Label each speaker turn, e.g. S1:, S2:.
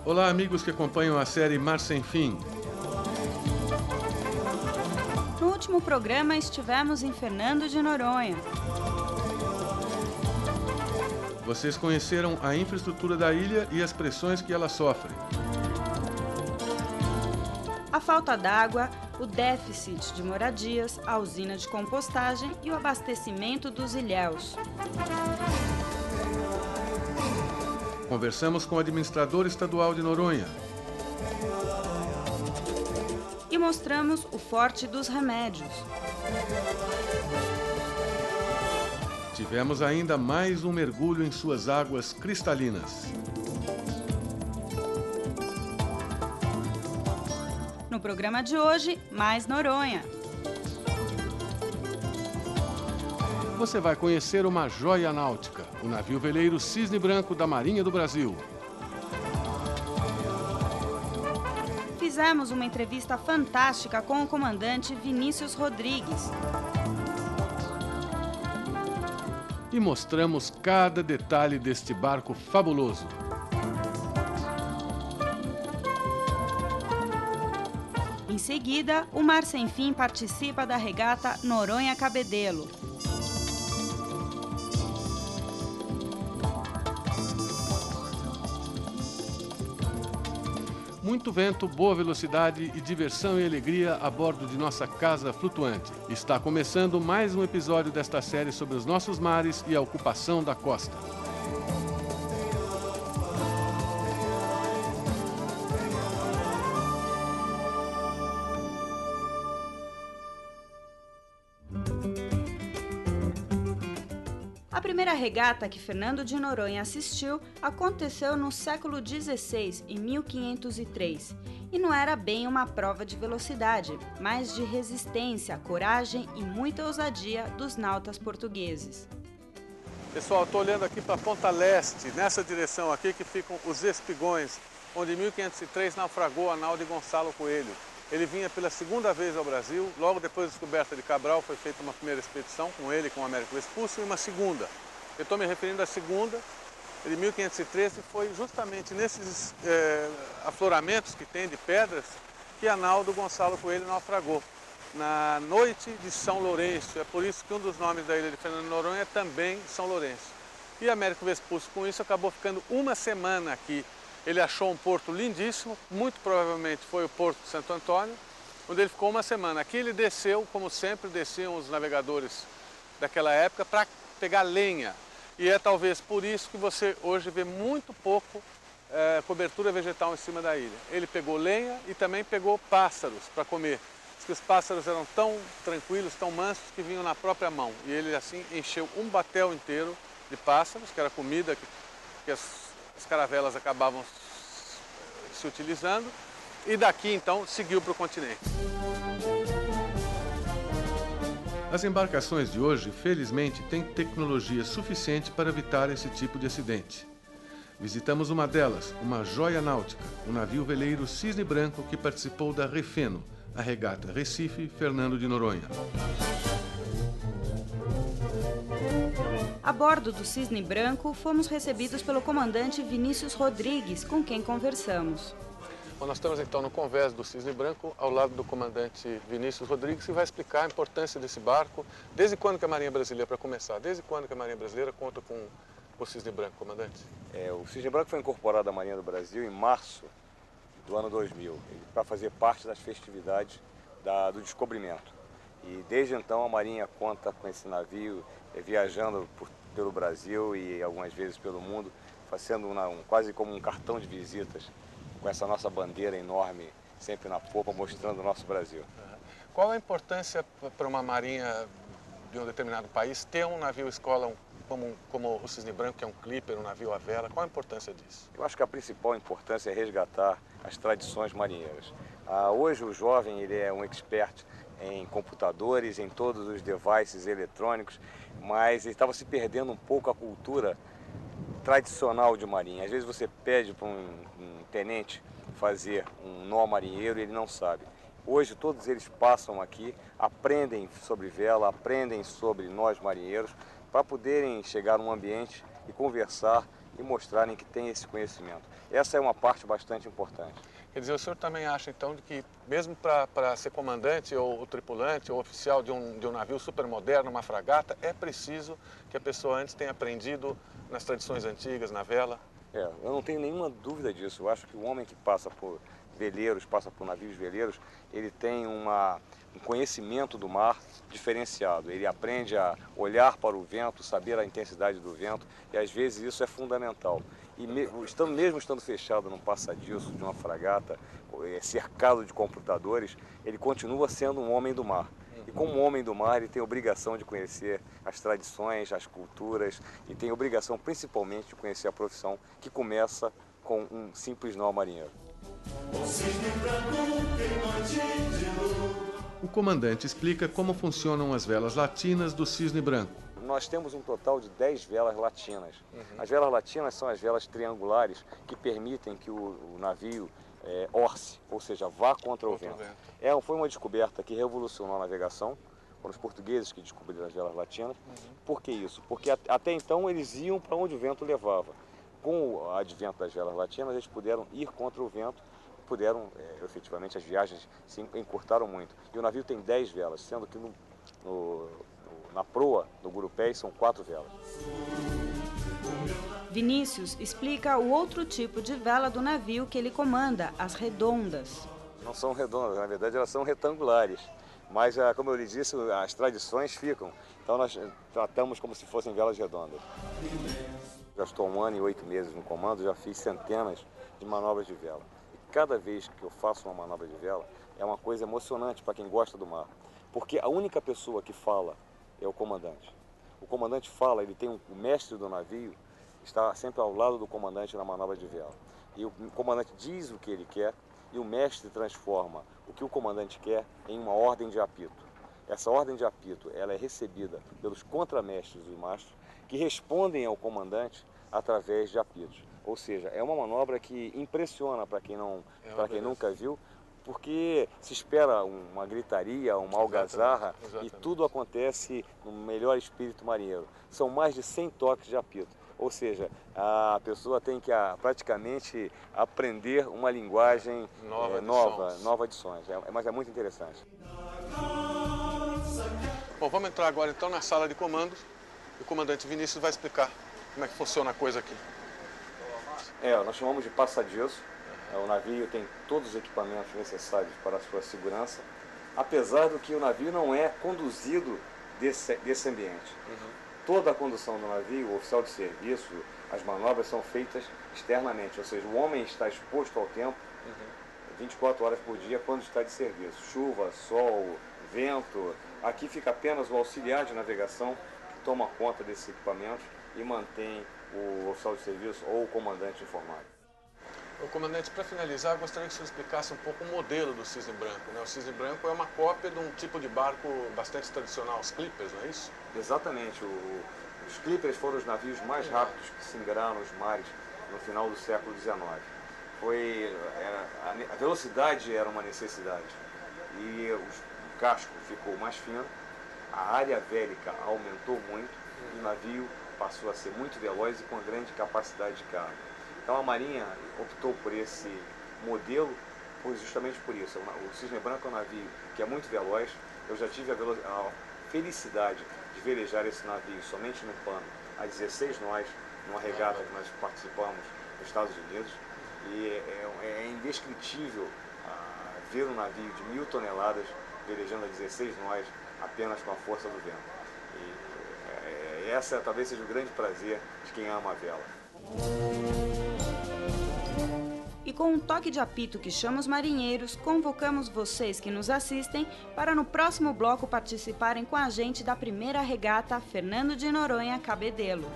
S1: Olá, amigos que acompanham a série Mar Sem Fim.
S2: No último programa estivemos em Fernando de Noronha.
S1: Vocês conheceram a infraestrutura da ilha e as pressões que ela sofre.
S2: A falta d'água, o déficit de moradias, a usina de compostagem e o abastecimento dos ilhéus.
S1: Conversamos com o administrador estadual de Noronha.
S2: E mostramos o forte dos remédios.
S1: Tivemos ainda mais um mergulho em suas águas cristalinas.
S2: No programa de hoje, mais Noronha.
S1: Você vai conhecer uma joia náutica, o navio veleiro Cisne Branco da Marinha do Brasil.
S2: Fizemos uma entrevista fantástica com o comandante Vinícius Rodrigues.
S1: E mostramos cada detalhe deste barco fabuloso.
S2: Em seguida, o Mar Sem Fim participa da regata Noronha Cabedelo.
S1: Muito vento, boa velocidade e diversão e alegria a bordo de nossa casa flutuante. Está começando mais um episódio desta série sobre os nossos mares e a ocupação da costa.
S2: A primeira regata que Fernando de Noronha assistiu aconteceu no século XVI, em 1503, e não era bem uma prova de velocidade, mas de resistência, coragem e muita ousadia dos nautas portugueses.
S1: Pessoal, estou olhando aqui para a ponta leste, nessa direção aqui que ficam os Espigões, onde em 1503 naufragou a nau de Gonçalo Coelho. Ele vinha pela segunda vez ao Brasil, logo depois da descoberta de Cabral foi feita uma primeira expedição com ele, com o Américo Vespucci, e uma segunda. Eu estou me referindo à segunda, de 1513, foi justamente nesses afloramentos que tem de pedras que a nau do Gonçalo Coelho naufragou, na noite de São Lourenço. É por isso que um dos nomes da ilha de Fernando de Noronha é também São Lourenço. E Américo Vespucci, com isso, acabou ficando uma semana aqui. Ele achou um porto lindíssimo, muito provavelmente foi o Porto de Santo Antônio, onde ele ficou uma semana. Aqui ele desceu, como sempre desciam os navegadores daquela época, para pegar lenha. E é talvez por isso que você hoje vê muito pouco cobertura vegetal em cima da ilha. Ele pegou lenha e também pegou pássaros para comer. Diz que os pássaros eram tão tranquilos, tão mansos, que vinham na própria mão. E ele assim encheu um batel inteiro de pássaros, que era comida que as caravelas acabavam se utilizando, e daqui então seguiu para o continente. As embarcações de hoje, felizmente, têm tecnologia suficiente para evitar esse tipo de acidente. Visitamos uma delas, uma joia náutica, o navio veleiro Cisne Branco que participou da Refeno, a regata Recife-Fernando de Noronha.
S2: A bordo do Cisne Branco, fomos recebidos pelo comandante Vinícius Rodrigues, com quem conversamos.
S1: Bom, nós estamos então no convés do Cisne Branco, ao lado do comandante Vinícius Rodrigues, que vai explicar a importância desse barco. Desde quando que a Marinha Brasileira, para começar, desde quando que a Marinha Brasileira conta com o Cisne Branco, comandante?
S3: O Cisne Branco foi incorporado à Marinha do Brasil em março do ano 2000, para fazer parte das festividades do descobrimento. E desde então a Marinha conta com esse navio viajando pelo Brasil e algumas vezes pelo mundo, fazendo quase como um cartão de visitas, com essa nossa bandeira enorme sempre na popa, mostrando o nosso Brasil.
S1: Qual a importância para uma marinha de um determinado país ter um navio escola como o Cisne Branco, que é um clipper, um navio à vela? Qual a importância disso?
S3: Eu acho que a principal importância é resgatar as tradições marinheiras. Hoje o jovem ele é um expert em computadores, em todos os devices eletrônicos, mas ele estava se perdendo um pouco a cultura tradicional de marinha. Às vezes você pede para um tenente fazer um nó marinheiro e ele não sabe. Hoje todos eles passam aqui, aprendem sobre vela, aprendem sobre nós marinheiros, para poderem chegar num ambiente e conversar e mostrarem que tem esse conhecimento. Essa é uma parte bastante importante.
S1: Quer dizer, o senhor também acha, então, de que mesmo para ser comandante ou tripulante ou oficial de um navio supermoderno, uma fragata, é preciso que a pessoa antes tenha aprendido nas tradições antigas, na vela?
S3: Eu não tenho nenhuma dúvida disso. Eu acho que o homem que passa por veleiros, passa por navios veleiros, ele tem um conhecimento do mar diferenciado. Ele aprende a olhar para o vento, saber a intensidade do vento, e às vezes isso é fundamental. E mesmo estando fechado num passadiço de uma fragata, cercado de computadores, ele continua sendo um homem do mar. E como homem do mar, ele tem a obrigação de conhecer as tradições, as culturas, e tem a obrigação principalmente de conhecer a profissão, que começa com um simples nó marinheiro.
S1: O comandante explica como funcionam as velas latinas do Cisne Branco.
S3: Nós temos um total de 10 velas latinas. As velas latinas são as velas triangulares que permitem que o navio orce, ou seja, vá contra o vento. Foi uma descoberta que revolucionou a navegação. Foram os portugueses que descobriram as velas latinas. Por que isso? Porque até então eles iam para onde o vento levava. Com o advento das velas latinas, eles puderam ir contra o vento, efetivamente, as viagens se encurtaram muito. E o navio tem 10 velas, sendo que na proa, no gurupés, são 4 velas.
S2: Vinícius explica o outro tipo de vela do navio que ele comanda, as redondas.
S3: Não são redondas, na verdade elas são retangulares. Mas, como eu lhe disse, as tradições ficam. Então nós tratamos como se fossem velas redondas. Já estou há 1 ano e 8 meses no comando, já fiz centenas de manobras de vela. E cada vez que eu faço uma manobra de vela, é uma coisa emocionante para quem gosta do mar. Porque a única pessoa que fala é o comandante. O comandante fala, ele tem o mestre do navio, está sempre ao lado do comandante na manobra de vela. E o comandante diz o que ele quer e o mestre transforma o que o comandante quer em uma ordem de apito. Essa ordem de apito ela é recebida pelos contramestres e mastros que respondem ao comandante através de apitos. Ou seja, é uma manobra que impressiona para quem nunca viu, porque se espera uma gritaria, uma algazarra, e tudo acontece no melhor espírito marinheiro. São mais de 100 toques de apito. Ou seja, a pessoa tem que praticamente aprender uma linguagem nova de sons. Mas é muito interessante.
S1: Bom, vamos entrar agora então na sala de comandos. E o comandante Vinícius vai explicar como é que funciona a coisa aqui.
S3: Nós chamamos de passadiço. O navio tem todos os equipamentos necessários para a sua segurança, apesar do que o navio não é conduzido desse ambiente. Toda a condução do navio, o oficial de serviço, as manobras são feitas externamente, ou seja, o homem está exposto ao tempo 24 horas por dia quando está de serviço. Chuva, sol, vento. Aqui fica apenas o auxiliar de navegação que toma conta desses equipamentos e mantém o oficial de serviço ou o comandante informado.
S1: Comandante, para finalizar, eu gostaria que o senhor explicasse um pouco o modelo do Cisne Branco, né? O Cisne Branco é uma cópia de um tipo de barco bastante tradicional, os clippers, não é isso?
S3: Exatamente. Os clippers foram os navios mais rápidos que se ingraram nos mares no final do século XIX. A velocidade era uma necessidade e o casco ficou mais fino, a área vélica aumentou muito e o navio passou a ser muito veloz e com grande capacidade de carga. Então a Marinha optou por esse modelo justamente por isso. O Cisne Branco é um navio que é muito veloz. Eu já tive a felicidade de velejar esse navio somente no pano a 16 nós, numa regata que nós participamos nos Estados Unidos. E é indescritível ver um navio de 1000 toneladas velejando a 16 nós apenas com a força do vento. E essa talvez seja o grande prazer de quem ama a vela.
S2: E com um toque de apito que chama os marinheiros, convocamos vocês que nos assistem para no próximo bloco participarem com a gente da primeira regata Fernando de Noronha Cabedelo.